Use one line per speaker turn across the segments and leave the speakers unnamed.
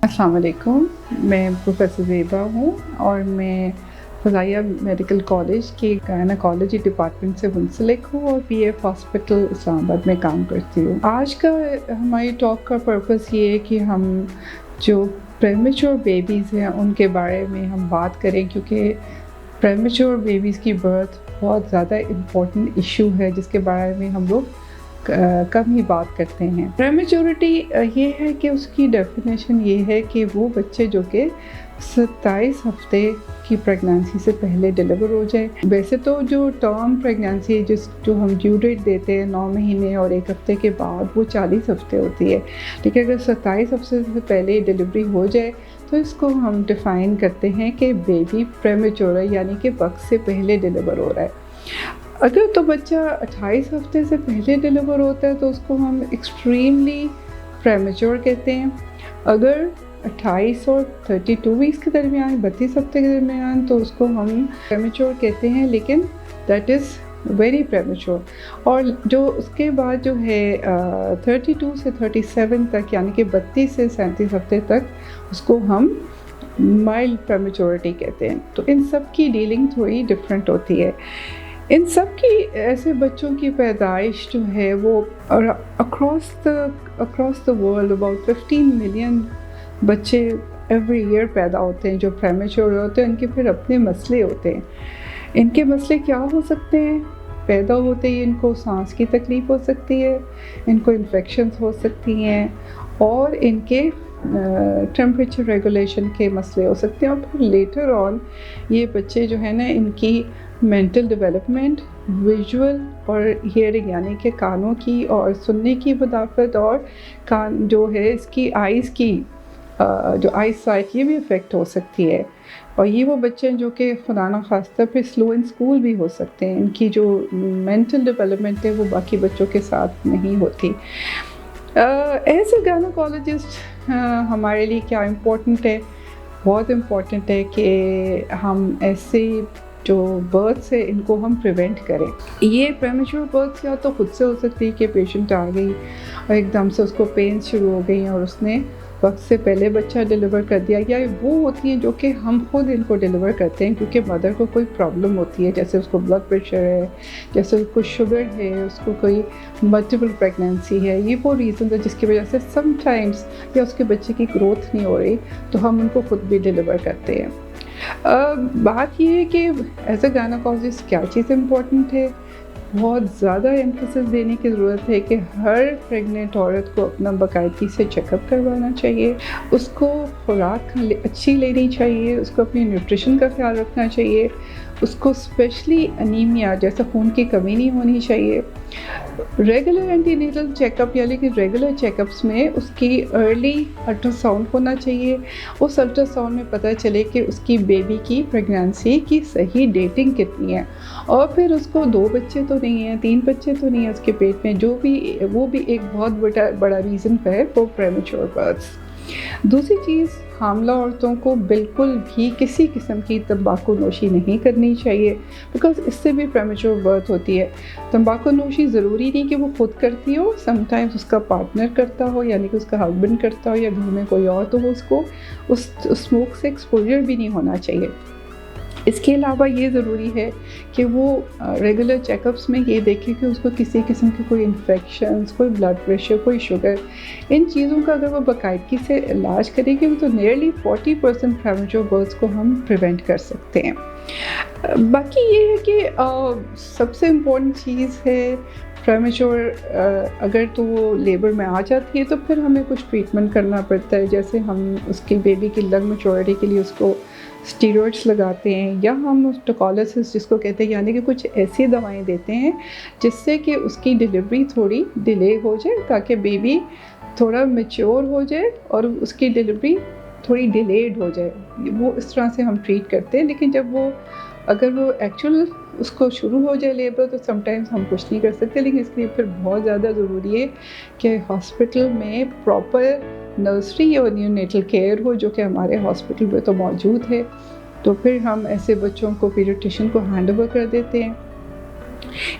अस्सलाम वालेकुम। मैं प्रोफेसर ज़ेबा हूँ और मैं फ़ज़ाइया मेडिकल कॉलेज के गायनेकोलॉजी डिपार्टमेंट से मुंसलिक हूँ और पीएफ हॉस्पिटल इस्लामाबाद में काम करती हूँ। आज का हमारी टॉक का पर्पस ये है कि हम जो प्रीमेच्योर बेबीज़ हैं उनके बारे में हम बात करें, क्योंकि प्रीमेच्योर बेबीज़ की बर्थ बहुत ज़्यादा इम्पोर्टेंट इशू है जिसके बारे में हम लोग कम ही बात करते हैं। प्रीमेच्योरिटी ये है कि उसकी डेफिनेशन ये है कि वो बच्चे जो कि 27 हफ्ते की प्रेगनेंसी से पहले डिलीवर हो जाए। वैसे तो जो टर्म प्रेगनेंसी है जो हम ड्यू डेट देते हैं 9 महीने और 1 हफ्ते के बाद, वो 40 हफ्ते होती है। लेकिन अगर 27 हफ्ते से पहले डिलीवरी हो जाए तो इसको हम डिफ़ाइन करते हैं कि बेबी प्रीमेच्योर है, यानी कि वक्त से पहले डिलीवर हो रहा है। अगर तो बच्चा 28 हफ्ते से पहले डिलीवर होता है तो उसको हम एक्सट्रीमली प्रीमेच्योर कहते हैं। अगर 28 और 32 वीक्स के दरमियान, 32 हफ्ते के दरमियान, तो उसको हम प्रीमेच्योर कहते हैं, लेकिन दैट इज़ वेरी प्रीमेच्योर। और जो उसके बाद जो है 32 से 37 तक, यानी कि 32 से 37 हफ्ते तक, उसको हम माइल्ड प्रीमेच्योरिटी कहते हैं। तो इन सब की डीलिंग थोड़ी डिफरेंट होती है। इन सब की ऐसे बच्चों की पैदाइश जो है वो across the world about 15 million बच्चे एवरी ईयर पैदा होते हैं जो प्रीमेच्योर होते हैं। इनके फिर अपने मसले होते हैं। इनके मसले क्या हो सकते हैं? पैदा होते ही इनको सांस की तकलीफ़ हो सकती है, इनको इन्फेक्शंस हो सकती हैं, और इनके टेम्परेचर रेगुलेशन के मसले हो सकते हैं। और फिर लेटर ऑन ये बच्चे जो है ना, इनकी मेंटल डेवलपमेंट, विजुअल और हियरिंग, यानी कि कानों की और सुनने की मुदाफ़त, और कान जो है इसकी आइज़ की जो आई साइट, ये भी इफ़ेक्ट हो सकती है। और ये वो बच्चे हैं जो कि खुदा न खास्ता फिर स्लो इन स्कूल भी हो सकते हैं। इनकी जो मेंटल डेवलपमेंट है वो बाकी बच्चों के साथ नहीं होती। एज ए गायनेकोलॉजिस्ट हमारे लिए क्या इम्पोर्टेंट है? बहुत इम्पोर्टेंट है कि हम ऐसे जो बर्थ है इनको हम प्रिवेंट करें। ये प्रीमेच्योर बर्थ या तो खुद से हो सकती है कि पेशेंट आ गई और एकदम से उसको पेन शुरू हो गई और उसने वक्त से पहले बच्चा डिलीवर कर दिया, या वो होती हैं जो कि हम खुद इनको डिलीवर करते हैं क्योंकि मदर को कोई प्रॉब्लम होती है, जैसे उसको ब्लड प्रेशर है, जैसे उसको शुगर है, उसको कोई मल्टीपल प्रेगनेंसी है। ये वो रीज़न है जिसकी वजह से समटाइम्स या उसके बच्चे की ग्रोथ नहीं हो रही तो हम उनको खुद भी डिलीवर करते हैं। बात ये है कि एज अ गायनेकोलॉजिस्ट क्या चीज़ इम्पोर्टेंट है? बहुत ज़्यादा एम्फेसिस देने की ज़रूरत है कि हर प्रेग्नेंट औरत को अपना बाकायदगी से चेकअप करवाना चाहिए, उसको खुराक अच्छी लेनी चाहिए, उसको अपनी न्यूट्रिशन का ख्याल रखना चाहिए, उसको स्पेशली अनीमिया जैसे खून की कमी नहीं होनी चाहिए। रेगुलर एंटीनेटल चेकअप, यानी कि रेगुलर चेकअप्स में उसकी अर्ली अल्ट्रासाउंड होना चाहिए। उस अल्ट्रासाउंड में पता चले कि उसकी बेबी की प्रेगनेंसी की सही डेटिंग कितनी है, और फिर उसको 2 बच्चे तो नहीं हैं, 3 बच्चे तो नहीं हैं उसके पेट में, जो भी वो भी एक बहुत बड़ा रीज़न है फॉर प्रीमेच्योर बर्थ्स। दूसरी चीज़, हामला औरतों को बिल्कुल भी किसी किस्म की तंबाकू नोशी नहीं करनी चाहिए, बिकॉज़ इससे भी प्रीमेच्योर बर्थ होती है। तंबाकू नोशी ज़रूरी नहीं कि वो खुद करती हो, समटाइम्स उसका पार्टनर करता हो, यानी कि उसका हस्बैंड करता हो या घर में कोई और, तो वो उसको उस स्मोक से एक्सपोजर भी नहीं होना चाहिए। इसके अलावा ये ज़रूरी है कि वो रेगुलर चेकअप्स में ये देखें कि उसको किसी किस्म की कोई इन्फेक्शंस, कोई ब्लड प्रेशर, कोई शुगर, इन चीज़ों का अगर वो बाकायदगी से इलाज करेगी तो नियरली 40% प्रीमेच्योर बर्थ्स को हम प्रिवेंट कर सकते हैं। बाकी ये है कि सबसे इम्पोर्टेंट चीज़ है प्रीमेच्योर, अगर तो वो लेबर में आ जाती है तो फिर हमें कुछ ट्रीटमेंट करना पड़ता है, जैसे हम उसकी बेबी की लंग मैच्योरिटी के लिए उसको स्टीरॉइड्स लगाते हैं, या हम टोकोलिसिस जिसको कहते हैं, यानी कि कुछ ऐसी दवाएं देते हैं जिससे कि उसकी डिलीवरी थोड़ी डिले हो जाए, ताकि बेबी थोड़ा मैच्योर हो जाए और उसकी डिलीवरी थोड़ी डिलेड हो जाए। वो इस तरह से हम ट्रीट करते हैं। लेकिन जब वो अगर वो एक्चुअल उसको शुरू हो जाए लेबर, तो समटाइम्स हम कुछ नहीं कर सकते। लेकिन इसके लिए फिर बहुत ज़्यादा ज़रूरी है कि हॉस्पिटल में प्रॉपर नर्सरी और न्यूनेटल केयर हो, जो कि हमारे हॉस्पिटल में तो मौजूद है। तो फिर हम ऐसे बच्चों को पीडियाट्रिशियन को हैंड ओवर कर देते हैं।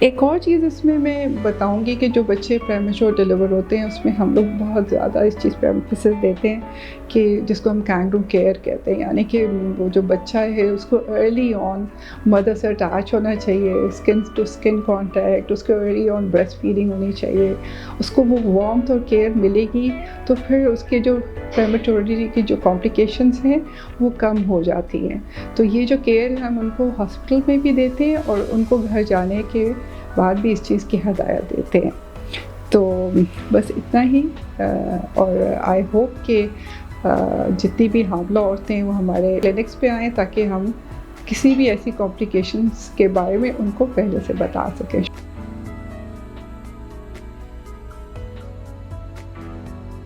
ایک اور چیز اس میں بتاؤں گی کہ جو بچے پریمیچور ڈیلیور ہوتے ہیں اس میں ہم لوگ بہت زیادہ اس چیز پہ ایمفیسس دیتے ہیں کہ جس کو ہم کینگرو کیئر کہتے ہیں، یعنی کہ وہ جو بچہ ہے اس کو ارلی آن مدر سے اٹیچ ہونا چاہیے، اسکن ٹو اسکن کانٹیکٹ، اس کو ارلی آن بریسٹ فیڈنگ ہونی چاہیے، اس کو وہ وارمتھ اور کیئر ملے گی تو پھر اس کے جو پریمیچورٹی کی جو کمپلیکیشنز ہیں وہ کم ہو جاتی ہیں۔ تو یہ جو کیئر ہم ان کو ہاسپٹل میں بھی دیتے ہیں اور ان کو گھر جانے کے بعد بھی اس چیز کی ہدایت دیتے ہیں۔ تو بس اتنا ہی، اور آئی ہوپ کہ جتنی بھی حاملہ عورتیں ہیں وہ ہمارے کلینکس پہ آئیں تاکہ ہم کسی بھی ایسی کمپلیکیشنز کے بارے میں ان کو پہلے سے بتا سکیں۔